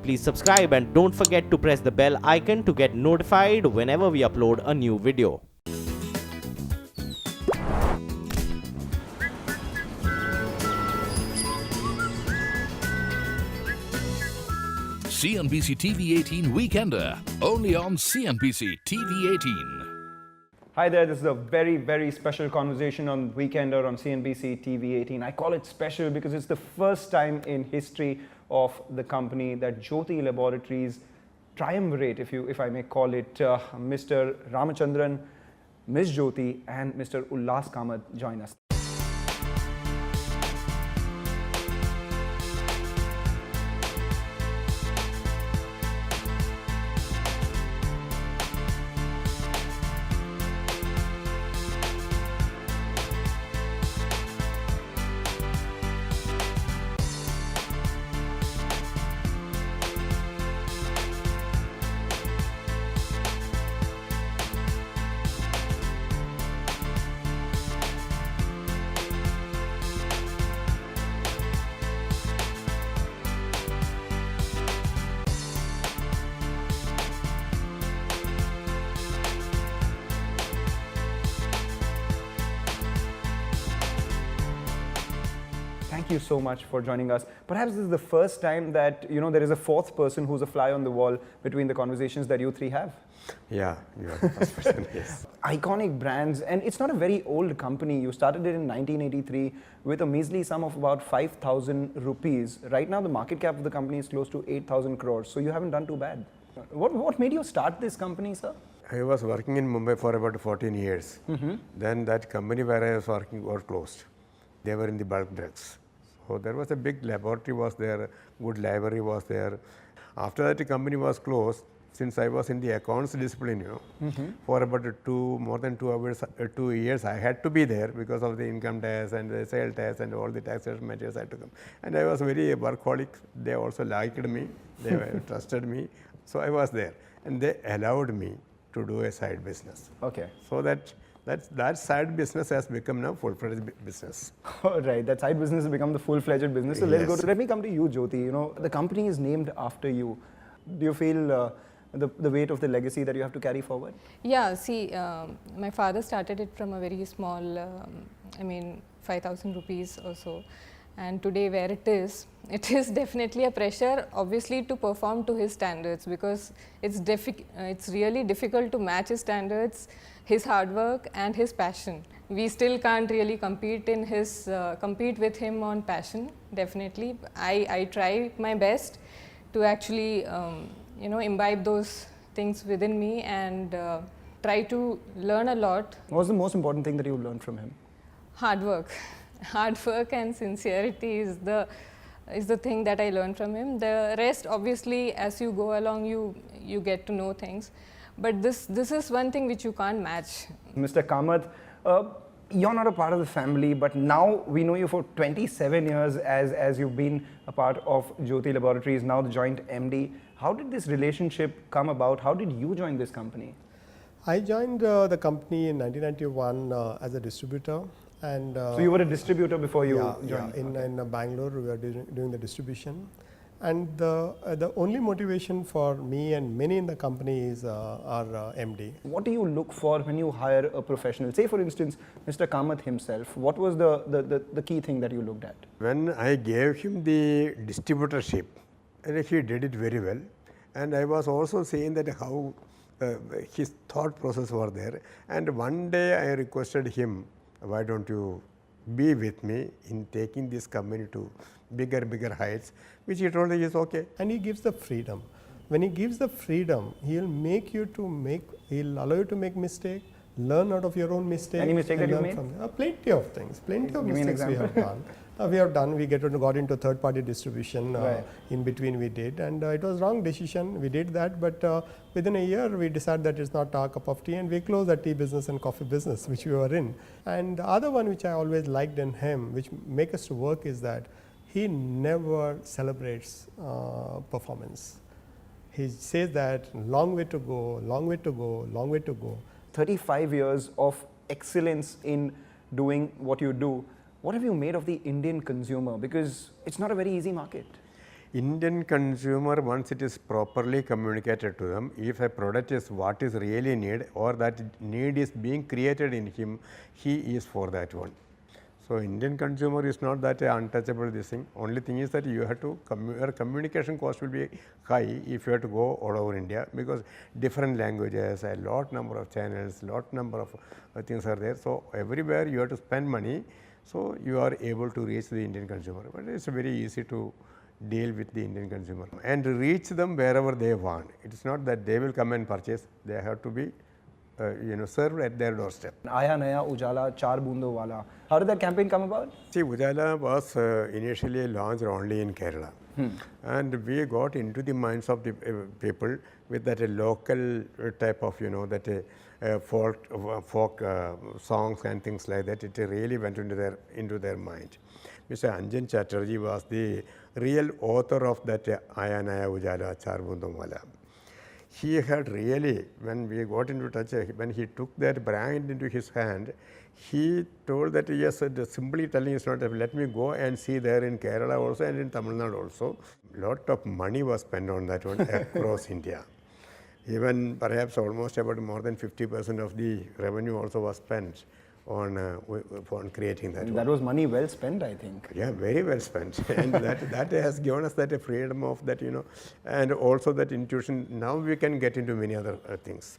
Please subscribe and don't forget to press the bell icon to get notified whenever we upload a new video. CNBC TV18 Weekender, only on CNBC TV18. Hi there, this is a very, very special conversation on Weekender on CNBC TV18. I call it special because it's the first time in history of the company that Jyothy Laboratories triumvirate, if I may call it, Mr. Ramachandran, Ms. Jyothy and Mr. Ullas Kamath join us. Thank you so much for joining us. Perhaps this is the first time that there is a fourth person who's a fly on the wall between the conversations that you three have. Yeah, you are the first person, yes. Iconic brands, and it's not a very old company. You started it in 1983 with a measly sum of about 5,000 rupees. Right now, the market cap of the company is close to 8,000 crores, so you haven't done too bad. What made you start this company, sir? I was working in Mumbai for about 14 years. Then that company where I was working was closed. They were in the bulk drugs. So there was a big laboratory was there, good library was there. After that the company was closed, since I was in the accounts discipline, for about more than 2 years I had to be there because of the income tax and the sale tax and all the taxation matters had to come. And I was very workaholic. They also liked me, they trusted me. So I was there and they allowed me to do a side business. Okay. So that side business has become now full-fledged business. All right, that side business has become the full-fledged business. So let me come to you, Jyothy. The company is named after you. Do you feel the weight of the legacy that you have to carry forward? Yeah, see, my father started it from a very small, 5,000 rupees or so. And today where it is definitely a pressure, obviously, to perform to his standards, because it's really difficult to match his standards, his hard work and his passion. We still can't really compete with him on passion, definitely. I try my best to actually, imbibe those things within me and try to learn a lot. What was the most important thing that you learned from him? Hard work. Hard work and sincerity is the thing that I learned from him. The rest, obviously, as you go along, you get to know things. But this is one thing which you can't match. Mr. Kamath, you're not a part of the family, but now we know you for 27 years as you've been a part of Jyothy Laboratories, now the joint MD. How did this relationship come about? How did you join this company? I joined the company in 1991 as a distributor. And, so you were a distributor before you joined? Yeah, in Bangalore we were doing the distribution. And the only motivation for me and many in the company is our MD. What do you look for when you hire a professional? Say for instance, Mr. Kamath himself, what was the key thing that you looked at? When I gave him the distributorship, he did it very well. And I was also saying that how his thought process was there. And one day I requested him, why don't you be with me in taking this company to bigger heights, which he told me is okay. And he gives the freedom. When he gives the freedom, he'll allow you to make mistake, learn out of your own mistake. Any mistake that you made? Plenty of things, plenty of mistakes we have done. We got into third-party distribution. In between we did, and it was wrong decision. We did that, but within a year we decided that it's not our cup of tea, and we closed the tea business and coffee business which we were in. And the other one which I always liked in him, which make us to work, is that he never celebrates performance. He says that long way to go, long way to go, long way to go. 35 years of excellence in doing what you do. What have you made of the Indian consumer? Because it's not a very easy market. Indian consumer, once it is properly communicated to them, if a product is what is really need or that need is being created in him, he is for that one. So, Indian consumer is not that untouchable this thing. Only thing is that you have to, your communication cost will be high if you have to go all over India, because different languages, a lot number of channels, lot number of things are there. So, everywhere you have to spend money, so you are able to reach the Indian consumer. But it is very easy to deal with the Indian consumer and reach them wherever they want. It is not that they will come and purchase, they have to be served at their doorstep. Aya Naya Ujala Char Boondon Wala. How did that campaign come about? See, Ujala was initially launched only in Kerala. And we got into the minds of the people with that local type of, that folk songs and things like that. It really went into their mind. Mr. Anjan Chatterjee was the real author of that Aya Naya Ujala Char Boondon Wala. He had really, when we got into touch, when he took that brand into his hand, he told that, yes, simply telling is not, let me go and see there in Kerala also and in Tamil Nadu also. Lot of money was spent on that one across India. Even perhaps almost about more than 50% of the revenue also was spent on creating that. That was money well spent, I think. Yeah, very well spent. And that has given us that freedom of that, and also that intuition. Now we can get into many other things.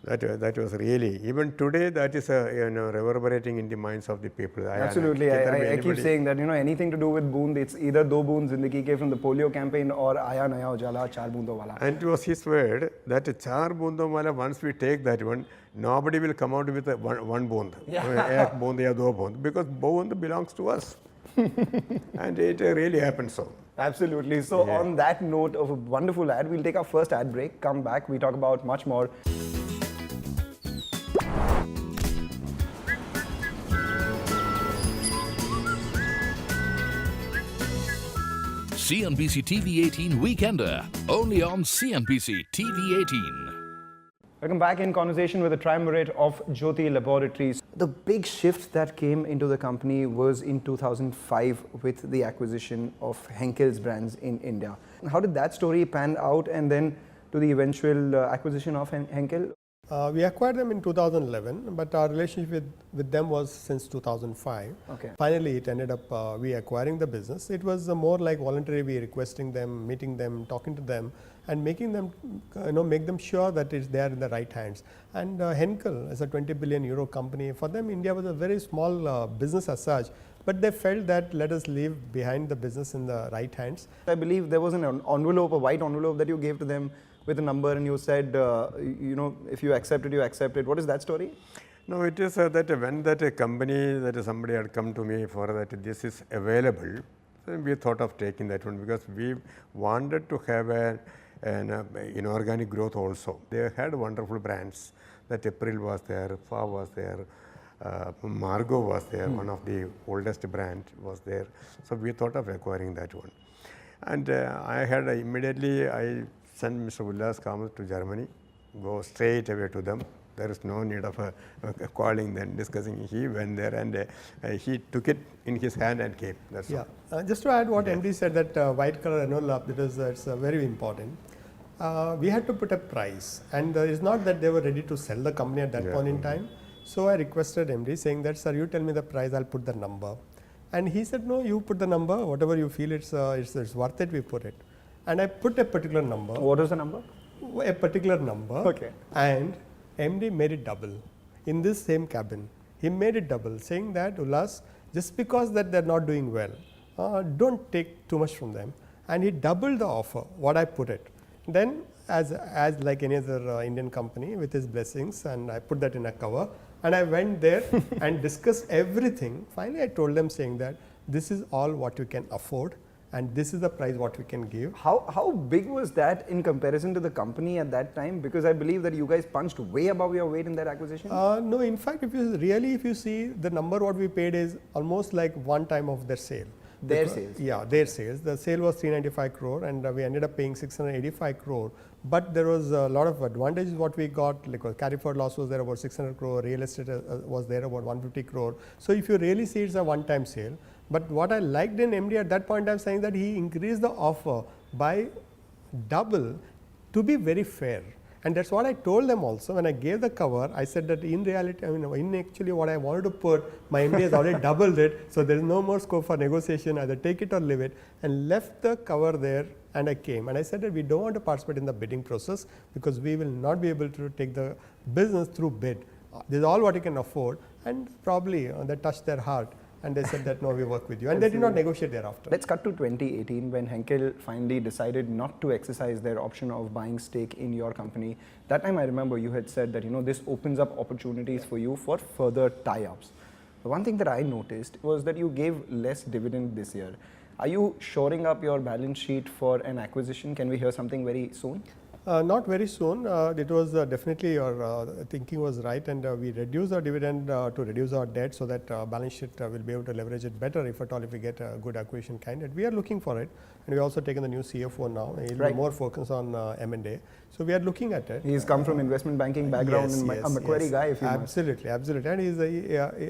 That was really, even today, that is reverberating in the minds of the people. Absolutely. I keep saying that, anything to do with Boond, it's either Do Boond Zindagi Ke from the polio campaign or Aya Naya Ujala Char Boondon Wala. And it was his word that Char Boondon Wala, once we take that one, nobody will come out with one Boond. Ek Boond ya do Boond, because Boond belongs to us. And it really happened so. Absolutely. So on that note of a wonderful ad, we'll take our first ad break, come back, we talk about much more. CNBC TV18 Weekender, only on CNBC TV18. Welcome back in conversation with the triumvirate of Jyothy Laboratories. The big shift that came into the company was in 2005 with the acquisition of Henkel's brands in India. How did that story pan out, and then to the eventual acquisition of Henkel? We acquired them in 2011, but our relationship with them was since 2005. Okay. Finally, it ended up we acquiring the business. It was more like voluntary, we requesting them, meeting them, talking to them, and making them, make them sure that it's there in the right hands. And Henkel, as a 20 billion euro company, for them India was a very small business as such, but they felt that let us leave behind the business in the right hands. I believe there was an envelope, a white envelope that you gave to them with a number, and you said, if you accept it, you accept it. What is that story? No, it is that when that company, that somebody had come to me for that this is available, so we thought of taking that one, because we wanted to have an inorganic growth also. They had wonderful brands. That April was there, Fa was there, Margo was there, one of the oldest brand was there. So we thought of acquiring that one. And I had immediately, I sent Mr. Ullas Kamal to Germany, go straight away to them. There is no need of calling them, discussing. He went there and he took it in his hand and came. That's all. Just to add what MD said, that white color envelope, it's very important. We had to put a price, and it's not that they were ready to sell the company at that point in time. So I requested MD saying that, sir, you tell me the price, I'll put the number. And he said, no, you put the number, whatever you feel it's worth it, we put it. And I put a particular number. What was the number? A particular number. Okay. And MD made it double in this same cabin. He made it double, saying that, Ullas, just because that they're not doing well, don't take too much from them. And he doubled the offer, what I put it. Then, as like any other Indian company, with his blessings, and I put that in a cover, and I went there and discussed everything. Finally, I told them saying that this is all what you can afford, and this is the price what we can give. How big was that in comparison to the company at that time? Because I believe that you guys punched way above your weight in that acquisition. No, in fact, if you see the number what we paid is almost like one time of their sale. Their sales? Yeah, their sales. The sale was 395 crore, and we ended up paying 685 crore. But there was a lot of advantages what we got, like carry forward loss was there about 600 crore, real estate was there about 150 crore. So if you really see it's a one-time sale, But what I liked in MD at that point, I am saying that he increased the offer by double to be very fair. And that's what I told them also when I gave the cover. I said that in reality, I mean, in actually what I wanted to put, my MD has already doubled it. So there is no more scope for negotiation, either take it or leave it, and left the cover there. And I came and I said that we don't want to participate in the bidding process because we will not be able to take the business through bid. This is all what you can afford, and probably that touched their heart. And they said that no, we work with you, and they did not negotiate thereafter. Let's cut to 2018 when Henkel finally decided not to exercise their option of buying stake in your company. That time I remember you had said that this opens up opportunities for you for further tie-ups. The one thing that I noticed was that you gave less dividend this year. Are you shoring up your balance sheet for an acquisition? Can we hear something very soon? Not very soon. It was definitely your thinking was right, and we reduced our dividend to reduce our debt so that balance sheet will be able to leverage it better if at all if we get a good acquisition candidate. We are looking for it, and we also taken the new CFO now. He will be more focused on M&A. So we are looking at it. He's come from investment banking background and a Macquarie guy, if you must. Absolutely, and he's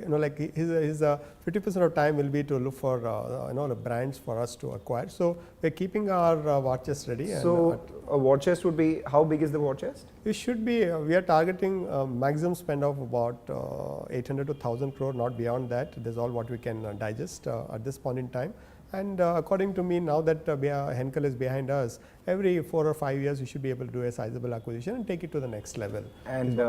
like his 50% of time will be to look for the brands for us to acquire. So we're keeping our war chest ready. So a war chest would be, how big is the war chest? It should be, we are targeting maximum spend of about 800 to 1000 crore, not beyond that. This is all what we can digest at this point in time. And according to me, now that Henkel is behind us, every 4 or 5 years we should be able to do a sizable acquisition and take it to the next level. And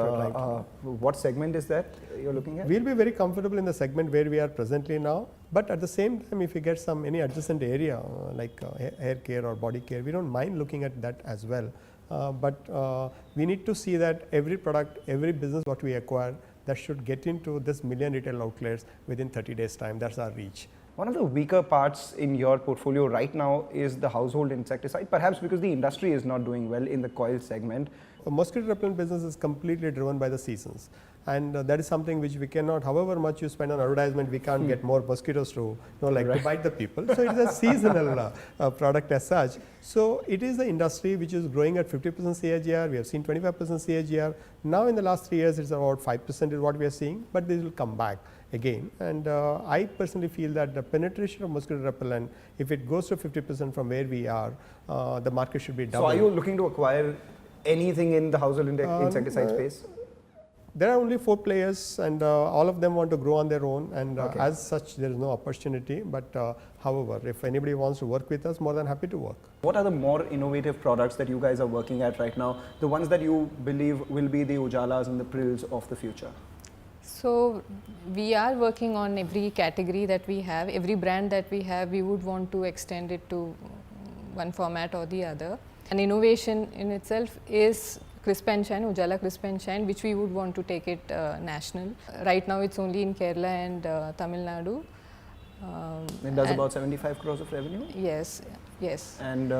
what segment is that you're looking at? We'll be very comfortable in the segment where we are presently now. But at the same time, if we get any adjacent area like hair care or body care, we don't mind looking at that as well. But we need to see that every product, every business what we acquire, that should get into this million retail outlets within 30 days time. That's our reach. One of the weaker parts in your portfolio right now is the household insecticide, perhaps because the industry is not doing well in the coil segment. A mosquito repellent business is completely driven by the seasons, and that is something which we cannot, however much you spend on advertisement, we can't get more mosquitoes to to bite the people. So it is a seasonal product as such. So it is the industry which is growing at 50% CAGR. We have seen 25% CAGR. Now in the last 3 years, it's about 5% is what we are seeing, but this will come back again. And I personally feel that the penetration of mosquito repellent, if it goes to 50% from where we are, the market should be double. So are you looking to acquire anything in the household insecticide space? There are only 4 players, and all of them want to grow on their own, and as such there is no opportunity. But however, if anybody wants to work with us, more than happy to work. What are the more innovative products that you guys are working at right now, the ones that you believe will be the Ujalas and the Prills of the future? So we are working on every category that we have, every brand that we have, we would want to extend it to one format or the other. An innovation in itself is Crisp and Shine, Ujala Crisp and Shine, which we would want to take it national. Right now it's only in Kerala and Tamil Nadu. It does about 75 crores of revenue? Yes, yes. And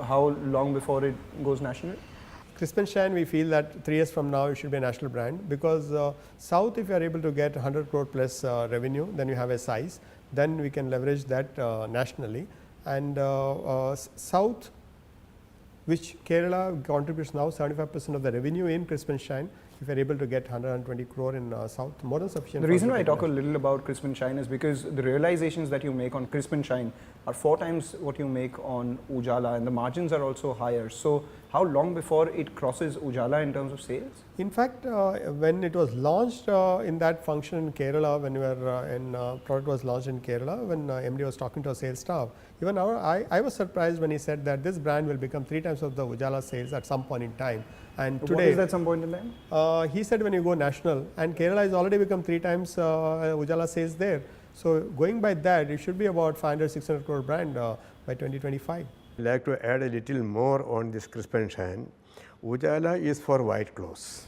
how long before it goes national? Crisp and Shine, we feel that 3 years from now it should be a national brand, because South, if you are able to get 100 crore plus revenue, then you have a size, then we can leverage that nationally. And South, which Kerala contributes now 75% of the revenue in Crisp and Shine. If you are able to get 120 crore in South, more than sufficient. The reason why I talk a little about Crisp and Shine is because the realizations that you make on Crisp and Shine are 4 times what you make on Ujala, and the margins are also higher. So how long before it crosses Ujala in terms of sales? In fact, when it was launched in that function in Kerala, when we were product was launched in Kerala, when MD was talking to our sales staff, even I was surprised when he said that this brand will become 3 times of the Ujala sales at some point in time. And today, what is that some point in time? He said when you go national, and Kerala has already become 3 times Ujala sales there. So going by that, it should be about 500-600 crore brand by 2025. I'd like to add a little more on this Crisp and Shine. Ujala is for white clothes,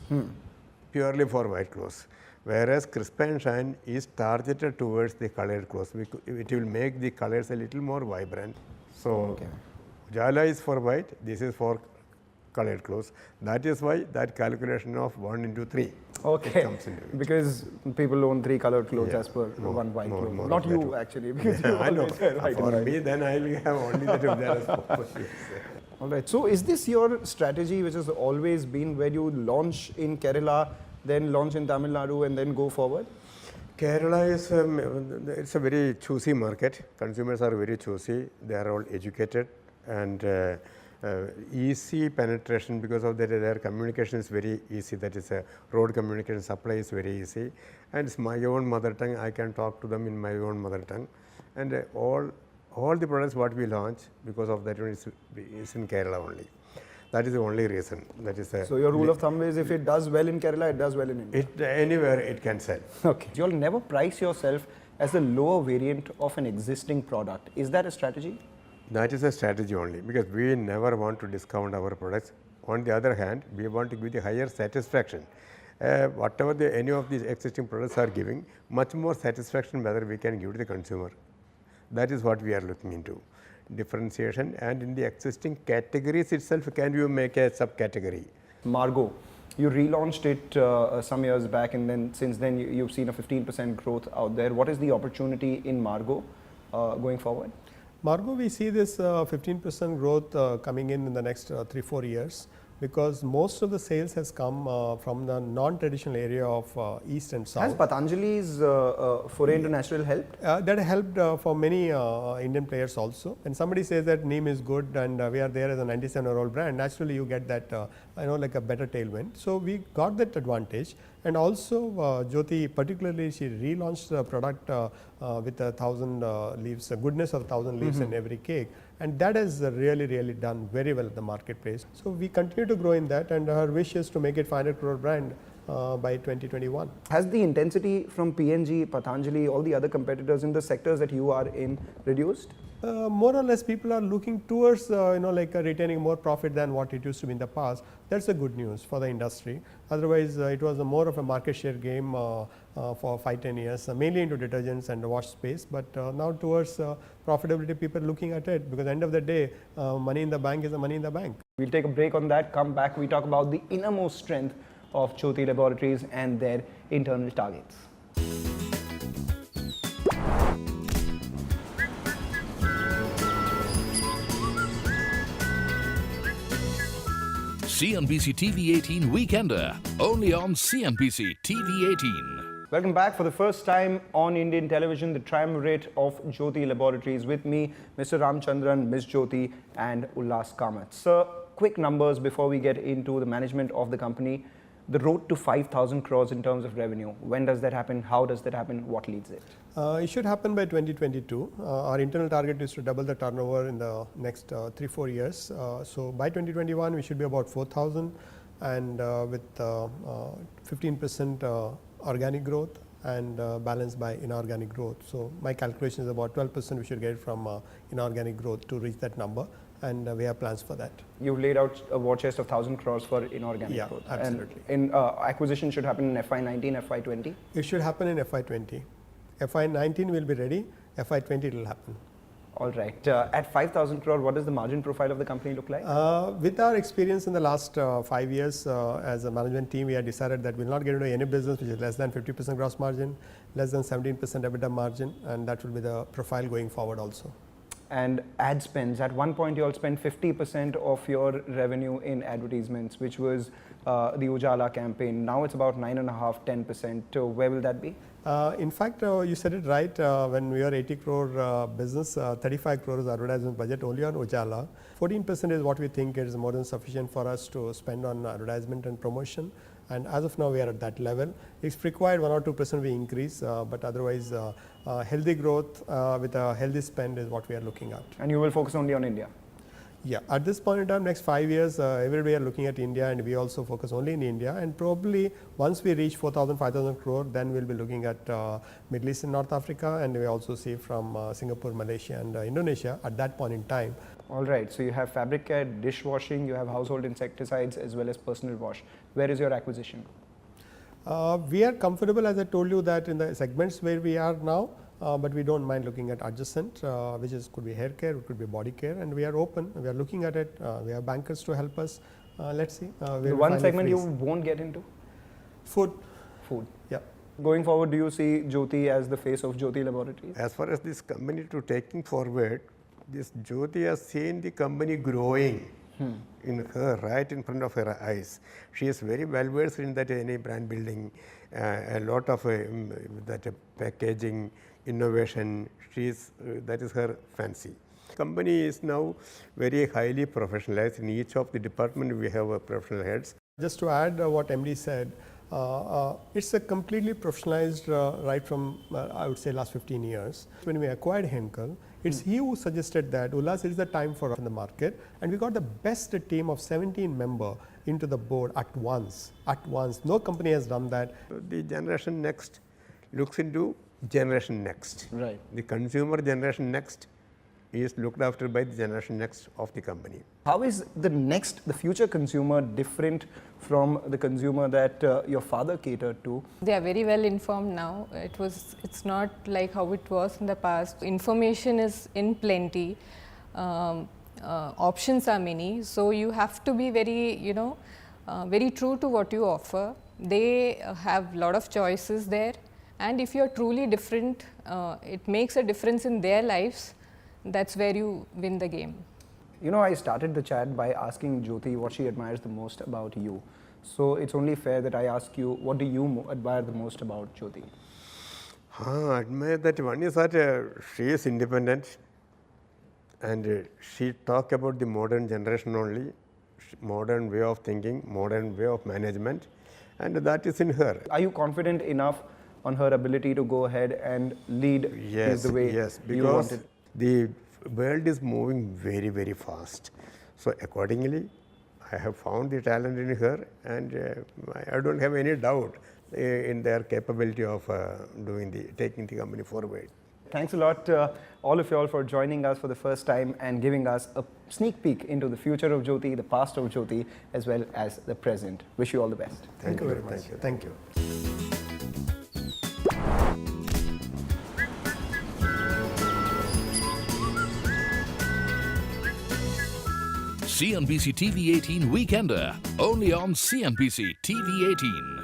purely for white clothes, whereas Crisp and Shine is targeted towards the colored clothes. It will make the colors a little more vibrant. So Ujala is for white, this is for colored clothes. That is why that calculation of 1 into 3 comes into it. Because people own 3 colored clothes as per one white cloth. Not you actually, because you I know. For me, right. then I will have only the Ujala's purpose. All right. So is this your strategy, which has always been where you launch in Kerala, then launch in Tamil Nadu, and then go forward? Kerala is it's a very choosy market. Consumers are very choosy. They are all educated and easy penetration because of their communication is very easy. That is road communication supply is very easy, and it's my own mother tongue. I can talk to them in my own mother tongue, and all the products what we launch because of that is in Kerala only. That is the only reason. That is so your rule of thumb is if it does well in Kerala, it does well in India. Anywhere it can sell. Okay. You'll never price yourself as the lower variant of an existing product. Is that a strategy? That is a strategy only because we never want to discount our products. On the other hand, we want to give the higher satisfaction. Whatever any of these existing products are giving, much more satisfaction whether we can give to the consumer. That is what we are looking into. Differentiation, and in the existing categories itself, can you make a subcategory? Margo, you relaunched it some years back, and then since then you've seen a 15% growth out there. What is the opportunity in Margo going forward? Margo, we see this 15% growth coming in the next 3-4 years because most of the sales has come from the non-traditional area of east and south. Has Patanjali's foray into natural helped? That helped for many Indian players also. And somebody says that neem is good and we are there as a 97-year-old brand, naturally you get that like a better tailwind. So we got that advantage. And also Jyothy, particularly she relaunched the product with 1,000 leaves, a goodness of 1,000 leaves in every cake, and that has really done very well at the marketplace. So we continue to grow in that, and her wish is to make it 500 crore brand by 2021. Has the intensity from P&G, Patanjali, all the other competitors in the sectors that you are in reduced? More or less people are looking towards like retaining more profit than what it used to be in the past. That's a good news for the industry. Otherwise it was more of a market share game for 5-10 years, mainly into detergents and the wash space, but now towards profitability people are looking at it because at the end of the day money in the bank is the money in the bank. We'll take a break on that, come back, we talk about the innermost strength of Jyothy Laboratories and their internal targets. CNBC TV18 Weekender, only on CNBC TV18. Welcome back. For the first time on Indian television, the triumvirate of Jyothy Laboratories. With me, Mr. Ramchandran, Ms. Jyothy and Ullas Kamath. Sir, quick numbers before we get into the management of the company. The road to 5,000 crores in terms of revenue. When does that happen? How does that happen? What leads it? It should happen by 2022. Our internal target is to double the turnover in the next 3-4 years. So by 2021, we should be about 4,000 and with 15% organic growth and balanced by inorganic growth. So my calculation is about 12% we should get from inorganic growth to reach that number, and we have plans for that. You've laid out a war chest of 1,000 crores for inorganic growth. Absolutely. And acquisition should happen in FY19, FY20? It should happen in FY20. FY19 will be ready, FY20 it will happen. All right. At 5,000 crore, what does the margin profile of the company look like? With our experience in the last 5 years as a management team, we have decided that we will not get into any business which is less than 50% gross margin, less than 17% EBITDA margin, and that will be the profile going forward also. And ad spends, at one point you all spent 50% of your revenue in advertisements, which was the Ujala campaign. Now it's about 9.5–10%. Where will that be? In fact, you said it right. When we are 80 crore business, 35 crore is advertisement budget only on Ujala. 14% is what we think is more than sufficient for us to spend on advertisement and promotion. And as of now, we are at that level. If required, 1 or 2% we increase, but otherwise, healthy growth with a healthy spend is what we are looking at. And you will focus only on India? Yeah, at this point in time, next 5 years, every day we are looking at India, and we also focus only in India. And probably once we reach 4,000, 5,000 crore, then we'll be looking at Middle East and North Africa, and we also see from Singapore, Malaysia, and Indonesia at that point in time. All right. So you have fabric care, dishwashing, you have household insecticides as well as personal wash. Where is your acquisition? We are comfortable, as I told you, that in the segments where we are now. But we don't mind looking at adjacent, which could be hair care, it could be body care, and we are open. We are looking at it. We have bankers to help us. Let's see. The one segment you won't get into? Food. Food. Yeah. Going forward, do you see Jyothy as the face of Jyothy Laboratories? As far as this company to taking forward, this Jyothy has seen the company growing. in her, right in front of her eyes. She is very well versed in that any brand building, a lot of that packaging, innovation. She is that is her fancy. Company is now very highly professionalized. In each of the department we have professional heads. Just to add what MD said, it's a completely professionalized right from I would say last 15 years. When we acquired Henkel, it's he who suggested that Ullas, it is the time for in the market, and we got the best team of 17 member into the board at once. At once, no company has done that. The generation next looks into generation next. Right. The consumer generation next is looked after by the generation next of the company. How is the future consumer different from the consumer that your father catered to? They are very well informed now. It's not like how it was in the past. Information is in plenty. Options are many. So you have to be very, very true to what you offer. They have a lot of choices there. And if you are truly different, it makes a difference in their lives. That's where you win the game. I started the chat by asking Jyothy what she admires the most about you. So it's only fair that I ask you, what do you admire the most about Jyothy? I admire that one is that she is independent and she talk about the modern generation only, modern way of thinking, modern way of management, and that is in her. Are you confident enough on her ability to go ahead and lead the way you wanted? The world is moving very, very fast. So accordingly, I have found the talent in her, and I don't have any doubt in their capability of taking the company forward. Thanks a lot, all of you all, for joining us for the first time and giving us a sneak peek into the future of Jyothy, the past of Jyothy, as well as the present. Wish you all the best. Thank you very much. Thank you. CNBC TV18 Weekender, only on CNBC TV18.